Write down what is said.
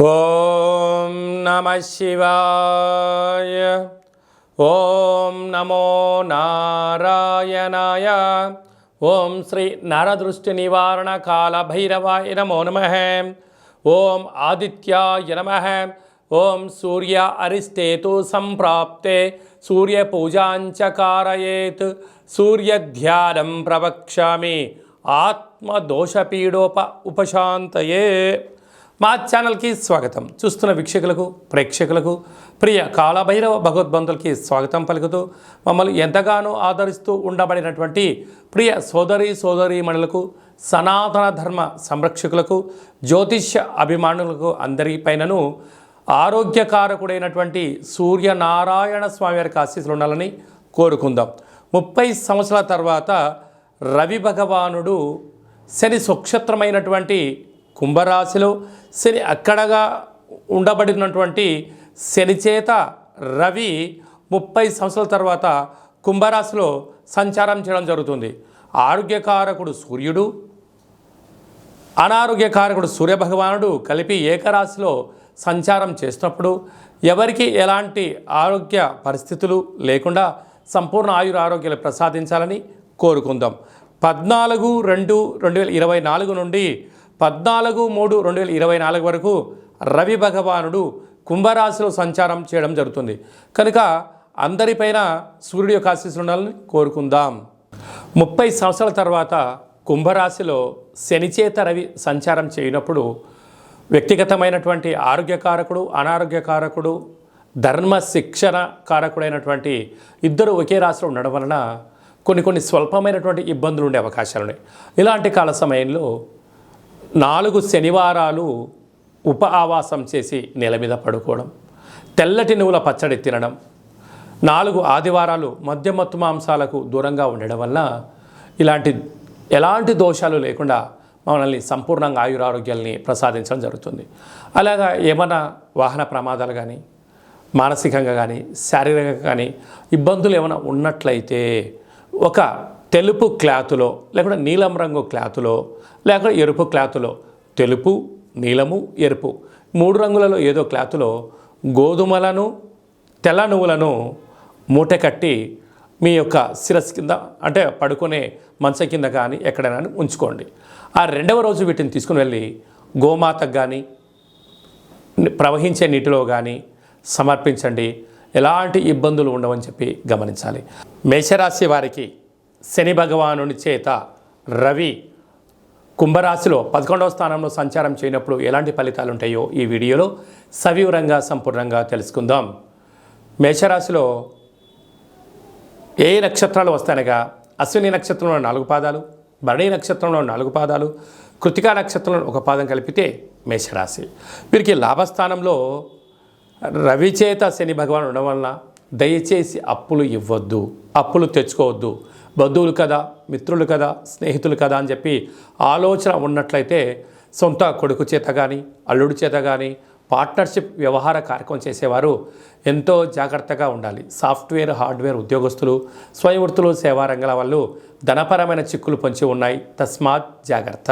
ఓం నమః శివాయ. ఓం నమో నారాయణాయ. ఓం శ్రీ నరదృష్టి నివారణ కాల భైరవాయ నమో నమః. ఓం ఆదిత్యాయ నమః. ఓం సూర్య అరిష్టేతు సంప్రాప్తే సూర్యపూజాంచ కారయేత్. సూర్యధ్యానం ప్రవక్ష్యామి ఆత్మదోషపీడోప ఉపశాంతయే. మా ఛానల్కి స్వాగతం. చూస్తున్న వీక్షకులకు ప్రేక్షకులకు ప్రియ కాలభైరవ భగవద్బంధులకి స్వాగతం పలుకుతూ మమ్మల్ని ఎంతగానో ఆదరిస్తూ ఉండబడినటువంటి ప్రియ సోదరీమణులకు, సనాతన ధర్మ సంరక్షకులకు, జ్యోతిష్య అభిమానులకు అందరిపైనను ఆరోగ్యకారకుడైనటువంటి సూర్యనారాయణ స్వామి వారికి ఆశీస్సులు ఉండాలని కోరుకుందాం. 30 సంవత్సరాల తర్వాత రవి భగవానుడు శని స్వక్షేత్రమైనటువంటి కుంభరాశిలో శని అక్కడగా ఉండబడినటువంటి శని చేత రవి 30 సంవత్సరాల తర్వాత కుంభరాశిలో సంచారం చేయడం జరుగుతుంది. ఆరోగ్యకారకుడు సూర్యుడు, అనారోగ్యకారకుడు సూర్యభగవానుడు కలిపి ఏకరాశిలో సంచారం చేసినప్పుడు ఎవరికి ఎలాంటి ఆరోగ్య పరిస్థితులు లేకుండా సంపూర్ణ ఆరోగ్యాలు ప్రసాదించాలని కోరుకుందాం. 14/2/2024 నుండి 14/3/2024 వరకు రవి భగవానుడు కుంభరాశిలో సంచారం చేయడం జరుగుతుంది. కనుక అందరిపైన సూర్యుడి యొక్క ఆశీస్సులు ఉండాలని కోరుకుందాం. 30 సంవత్సరాల తర్వాత కుంభరాశిలో శనిచేత రవి సంచారం చేయనప్పుడు వ్యక్తిగతమైనటువంటి ఆరోగ్యకారకుడు, అనారోగ్యకారకుడు, ధర్మ శిక్షణ కారకుడైనటువంటి ఇద్దరు ఒకే రాశిలో ఉండడం వలన కొన్ని స్వల్పమైనటువంటి ఇబ్బందులు ఉండే అవకాశాలు ఉన్నాయి. ఇలాంటి కాల సమయంలో 4 శనివారాలు ఉప ఆవాసం చేసి నేల మీద పడుకోవడం, తెల్లటి నువ్వుల పచ్చడి తినడం, 4 ఆదివారాలు మద్యమత్తు మాంసాలకు దూరంగా ఉండడం వల్ల ఎలాంటి దోషాలు లేకుండా మనల్ని సంపూర్ణంగా ఆయురారోగ్యాల్ని ప్రసాదించడం జరుగుతుంది. అలాగా ఏమైనా వాహన ప్రమాదాలు కానీ, మానసికంగా కానీ, శారీరకంగా కానీ ఇబ్బందులు ఏమైనా ఉన్నట్లయితే ఒక తెలుపు క్లాతులో, లేకుంటే నీలం రంగు క్లాతులో, లేకుంటే ఎరుపు క్లాతులో, తెలుపు, నీలము, ఎరుపు 3 రంగులలో ఏదో క్లాతులో గోధుమలను, తెల్ల నువ్వులను మూట కట్టి మీ యొక్క శిరస్సు కింద, అంటే పడుకునే మంచం కింద కానీ ఎక్కడైనా ఉంచుకోండి. ఆ 2వ రోజు వీటిని తీసుకుని వెళ్ళి గోమాతకు కానీ, ప్రవహించే నీటిలో కానీ సమర్పించండి. ఎలాంటి ఇబ్బందులు ఉండవని చెప్పి గమనించాలి. మేషరాశి వారికి శని భగవానుని చేత రవి కుంభరాశిలో 11వ స్థానంలో సంచారం చేయనప్పుడు ఎలాంటి ఫలితాలు ఉంటాయో ఈ వీడియోలో సవివరంగా సంపూర్ణంగా తెలుసుకుందాం. మేషరాశిలో ఏ నక్షత్రాలు వస్తాయనగా అశ్విని నక్షత్రంలో 4 పాదాలు, భరణి నక్షత్రంలో 4 పాదాలు, కృతికా నక్షత్రంలో 1 పాదం కలిపితే మేషరాశి. వీరికి లాభస్థానంలో రవి చేత శని భగవాన్ ఉండడం వలన దయచేసి అప్పులు ఇవ్వద్దు, అప్పులు తెచ్చుకోవద్దు. బంధువులు కదా, మిత్రులు కదా, స్నేహితులు కదా అని చెప్పి ఆలోచన ఉన్నట్లయితే సొంత కొడుకు చేత కానీ, అల్లుడి చేత కానీ పార్ట్నర్షిప్ వ్యవహార కార్యక్రమం చేసేవారు ఎంతో జాగ్రత్తగా ఉండాలి. సాఫ్ట్వేర్, హార్డ్వేర్ ఉద్యోగస్తులు, స్వయం వృత్తులు, సేవా రంగాల వాళ్ళు ధనపరమైన చిక్కులు పొంచి ఉన్నాయి. తస్మాత్ జాగ్రత్త.